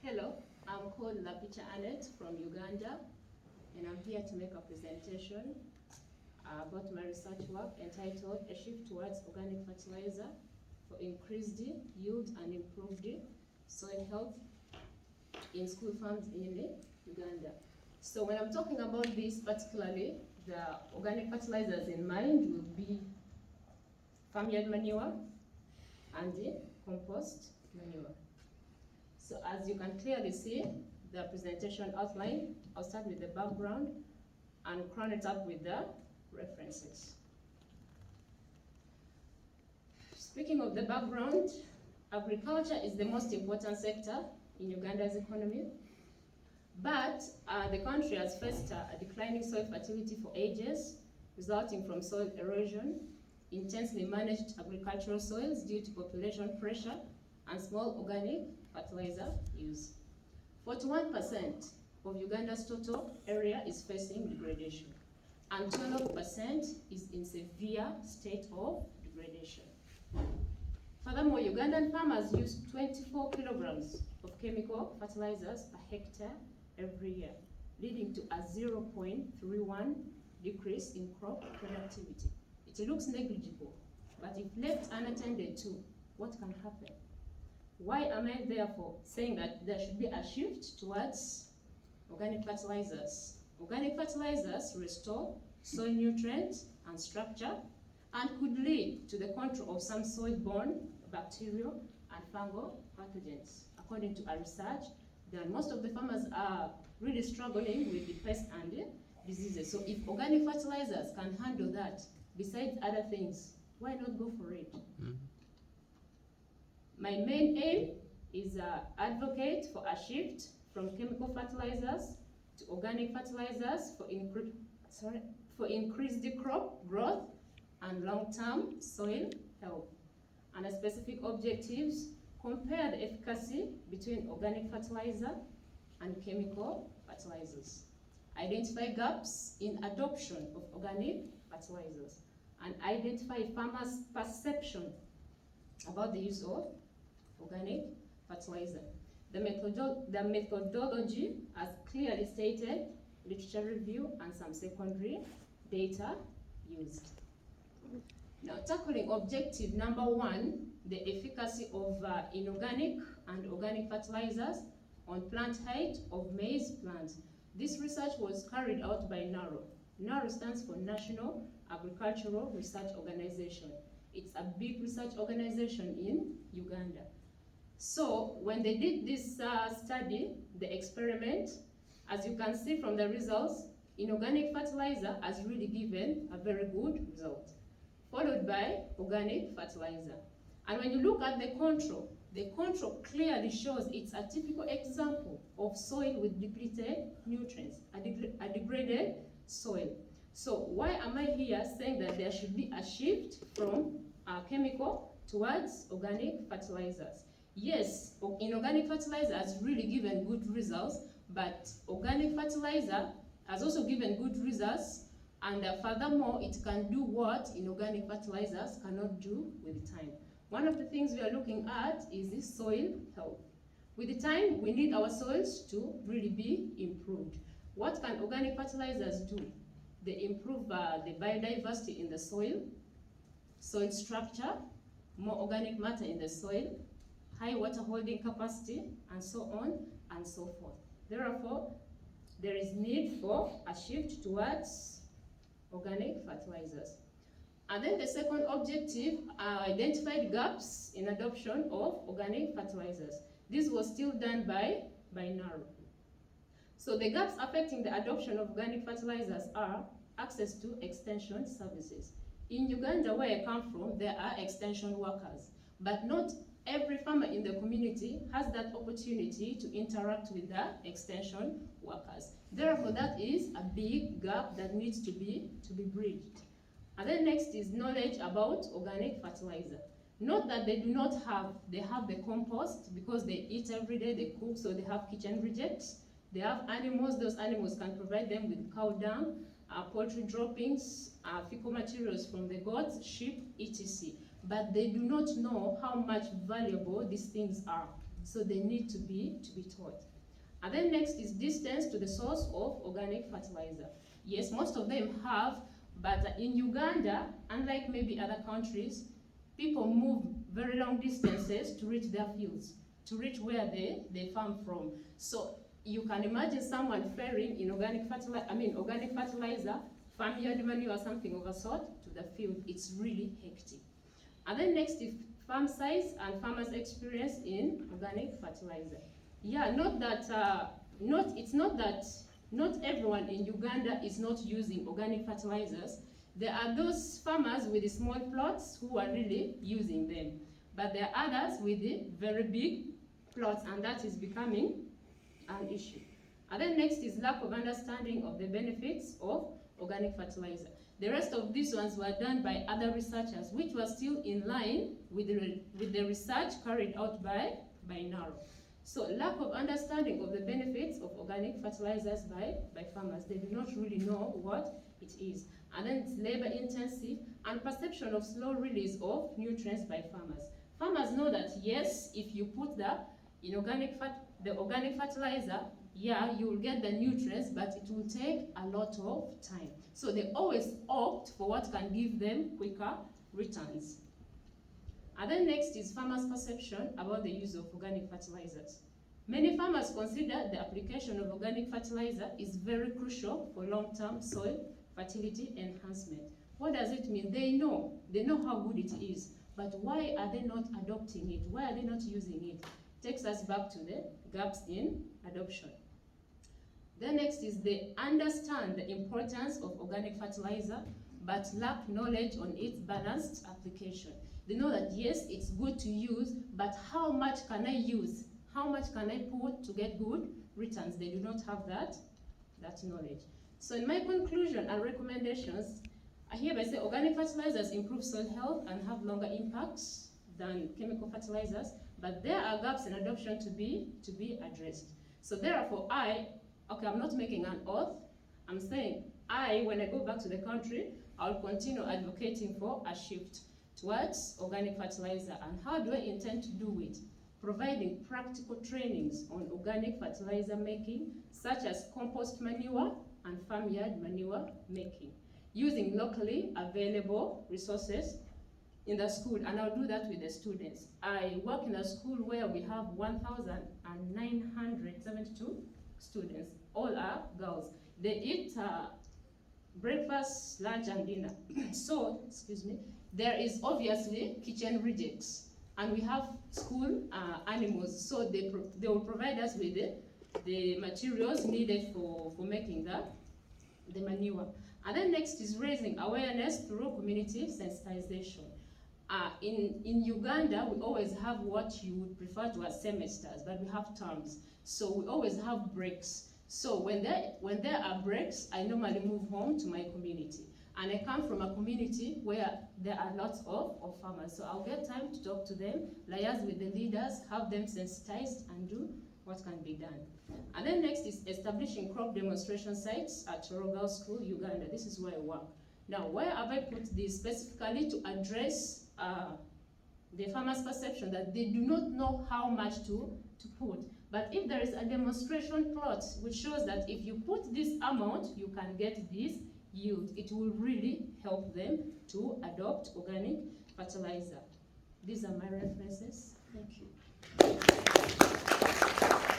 Hello, I'm called Annet from Uganda, and I'm here to make a presentation about my research work entitled A Shift Towards Organic Fertilizer for Increased Yield and Improved Soil Health in School Farms in Uganda. So when I'm talking about this particularly, the organic fertilizers in mind will be farmyard manure and the compost manure. So as you can clearly see, the presentation outline, I'll start with the background and crown it up with the references. Speaking of the background, agriculture is the most important sector in Uganda's economy, but the country has faced a declining soil fertility for ages, resulting from soil erosion, intensely managed agricultural soils due to population pressure, and small organic fertilizer use. 41% of Uganda's total area is facing degradation, and 12% is in severe state of degradation. Furthermore, Ugandan farmers use 24 kilograms of chemical fertilizers per hectare every year, leading to a 0.31 decrease in crop productivity. It looks negligible, but if left unattended to, what can happen? Why am I therefore saying that there should be a shift towards organic fertilizers? Organic fertilizers restore soil nutrients and structure and could lead to the control of some soil-borne bacterial and fungal pathogens. According to our research, that most of the farmers are really struggling with the pests and diseases. So if organic fertilizers can handle that, besides other things, why not go for it? My main aim is advocate for a shift from chemical fertilizers to organic fertilizers for increased crop growth and long-term soil health. And as specific objectives, compare the efficacy between organic fertilizer and chemical fertilizers. Identify gaps in adoption of organic fertilizers and identify farmers' perception about the use of organic fertilizer. The methodology, as clearly stated, literature review and some secondary data used. Now, tackling objective number 1, the efficacy of inorganic and organic fertilizers on plant height of maize plants. This research was carried out by NARO. NARO stands for National Agricultural Research Organization. It's a big research organization in Uganda. So when they did this study, the experiment, as you can see from the results, inorganic fertilizer has really given a very good result, followed by organic fertilizer. And when you look at the control clearly shows it's a typical example of soil with depleted nutrients, a degraded soil. So why am I here saying that there should be a shift from chemical towards organic fertilizers? Yes, inorganic fertilizer has really given good results, but organic fertilizer has also given good results, and furthermore, it can do what inorganic fertilizers cannot do with time. One of the things we are looking at is the soil health. With the time, we need our soils to really be improved. What can organic fertilizers do? They improve the biodiversity in the soil structure, more organic matter in the soil, high water holding capacity, and so on and so forth. Therefore, there is need for a shift towards organic fertilizers. And then the second objective, identified gaps in adoption of organic fertilizers. This was still done by NARO. So the gaps affecting the adoption of organic fertilizers are access to extension services. In Uganda, where I come from, there are extension workers, but not every farmer in the community has that opportunity to interact with the extension workers. Therefore, that is a big gap that needs to be bridged. And then next is knowledge about organic fertilizer. Not that they do not have, they have the compost because they eat every day, they cook, so they have kitchen rejects. They have animals, those animals can provide them with cow dung, poultry droppings, fecal materials from the goats, sheep, etc. But they do not know how much valuable these things are. So they need to be taught. And then next is distance to the source of organic fertilizer. Yes, most of them have, but in Uganda, unlike maybe other countries, people move very long distances to reach their fields, to reach where they farm from. So you can imagine someone ferrying in organic fertilizer, farmyard manure or something of a sort to the field. It's really hectic. And then next is farm size and farmers' experience in organic fertilizer. Yeah, it's not that not everyone in Uganda is not using organic fertilizers. There are those farmers with the small plots who are really using them. But there are others with the very big plots, and that is becoming an issue. And then next is lack of understanding of the benefits of organic fertilizer. The rest of these ones were done by other researchers, which was still in line with the research carried out by NARO. So lack of understanding of the benefits of organic fertilizers by farmers. They do not really know what it is. And then it's labor intensive and perception of slow release of nutrients by farmers. Farmers know that yes, if you put the organic fertilizer, yeah, you will get the nutrients, but it will take a lot of time. So they always opt for what can give them quicker returns. And then next is farmers' perception about the use of organic fertilizers. Many farmers consider the application of organic fertilizer is very crucial for long-term soil fertility enhancement. What does it mean? They know how good it is, but why are they not adopting it? Why are they not using it? Takes us back to the gaps in adoption. Then next is they understand the importance of organic fertilizer, but lack knowledge on its balanced application. They know that yes, it's good to use, but how much can I use? How much can I put to get good returns? They do not have that knowledge. So in my conclusion and recommendations, I hereby say organic fertilizers improve soil health and have longer impacts than chemical fertilizers, but there are gaps in adoption to be addressed. So therefore I'm not making an oath, I'm saying when I go back to the country, I'll continue advocating for a shift towards organic fertilizer. And how do I intend to do it? Providing practical trainings on organic fertilizer making, such as compost manure and farmyard manure making, using locally available resources in the school, and I'll do that with the students. I work in a school where we have 1,972 students. All are girls. They eat breakfast, lunch, and dinner. So, there is obviously kitchen rejects, and we have school animals. So they will provide us with the materials needed for making the manure. And then next is raising awareness through community sensitization. In Uganda, we always have what you would prefer to as semesters, but we have terms. So we always have breaks. So when there are breaks, I normally move home to my community. And I come from a community where there are lots of farmers. So I'll get time to talk to them, liaise with the leaders, have them sensitized, and do what can be done. And then next is establishing crop demonstration sites at Chorogal School, Uganda. This is where I work. Now, where have I put this? Specifically to address the farmers' perception that they do not know how much to put. But if there is a demonstration plot which shows that if you put this amount, you can get this yield, it will really help them to adopt organic fertilizer. These are my references. Thank you.